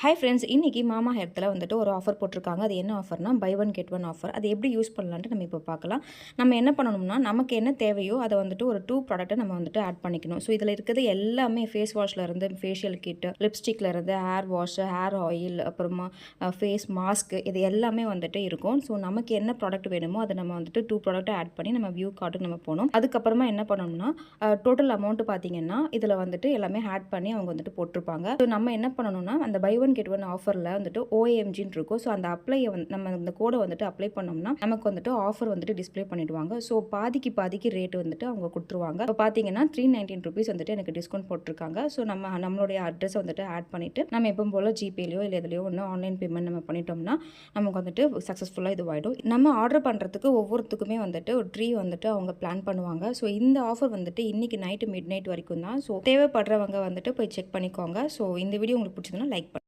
Hi friends, இன்னைக்கு மாமா ஹெர்த்தில் வந்துட்டு ஒரு ஆஃபர் போட்டிருக்காங்க. அது என்ன ஆஃபர்னா, buy one get one offer. அது எப்படி யூஸ் பண்ணலான்ட்டு நம்ம இப்போ பார்க்கலாம். நம்ம என்ன பண்ணணும்னா, நமக்கு என்ன தேவையோ அதை வந்துட்டு ஒரு 2 ப்ராடக்ட்டை நம்ம வந்துட்டு ஆட் பண்ணிக்கணும். ஸோ இதில் இருக்கிறது எல்லாமே ஃபேஸ் வாஷ்லேருந்து ஃபேஷியல் கிட்டு, லிப்ஸ்டிக்லேருந்து ஹேர் வாஷ், ஹேர் ஆயில், அப்புறமா ஃபேஸ் மாஸ்க்கு, இது எல்லாமே வந்துட்டு இருக்கும். ஸோ நமக்கு என்ன ப்ராடக்ட் வேணுமோ அதை நம்ம வந்துட்டு 2 ப்ராடக்ட்டை ஆட் பண்ணி நம்ம வியூ கார்டுக்கு நம்ம போகணும். அதுக்கப்புறமா என்ன பண்ணணும்னா, டோட்டல் அமௌண்ட் பார்த்தீங்கன்னா இதில் வந்துட்டு எல்லாமே ஆட் பண்ணி அவங்க வந்துட்டு போட்டிருப்பாங்க. ஸோ நம்ம என்ன பண்ணணும்னா, அந்த பை ஒன் கெட் ஒன் ஆஃபரில் வந்துட்டு OAMGன்னு இருக்கும். ஸோ அந்த அப்ளையை வந்து நம்ம இந்த கோடை வந்துட்டு அப்ளை பண்ணோம்னா நமக்கு வந்துட்டு ஆஃபர் வந்துட்டு டிஸ்பிளே பண்ணிடுவாங்க. ஸோ பாதிக்கு ரேட் வந்துட்டு அவங்க கொடுத்துருவாங்க. இப்போ பார்த்தீங்கன்னா ₹319 வந்துட்டு எனக்கு டிஸ்கவுண்ட் போட்டிருக்காங்க. ஸோ நம்மளுடைய அட்ரஸ் வந்துட்டு ஆட் பண்ணிட்டு நம்ம எப்பவும் போல ஜிபேலையோ இல்லை எதுலையோ ஒன்று ஆன்லைன் பேமெண்ட் நம்ம பண்ணிட்டோம்னா நமக்கு வந்துட்டு சக்ஸஸ்ஃபுல்லாக இதுவாகிடும். நம்ம ஆர்டர் பண்ணுறதுக்கு ஒவ்வொருத்துக்குமே வந்துட்டு ஒரு ட்ரீ வந்துட்டு அவங்க பிளான் பண்ணுவாங்க. ஸோ இந்த ஆஃபர் வந்துட்டு இன்னைக்கு நைட்டு மிட் நைட் வரைக்கும் தான். ஸோ தேவைப்படுறவங்க வந்துட்டு போய் செக் பண்ணிக்கோங்க. ஸோ இந்த வீடியோ உங்களுக்கு பிடிச்சதுன்னா லைக் பண்ணுங்க.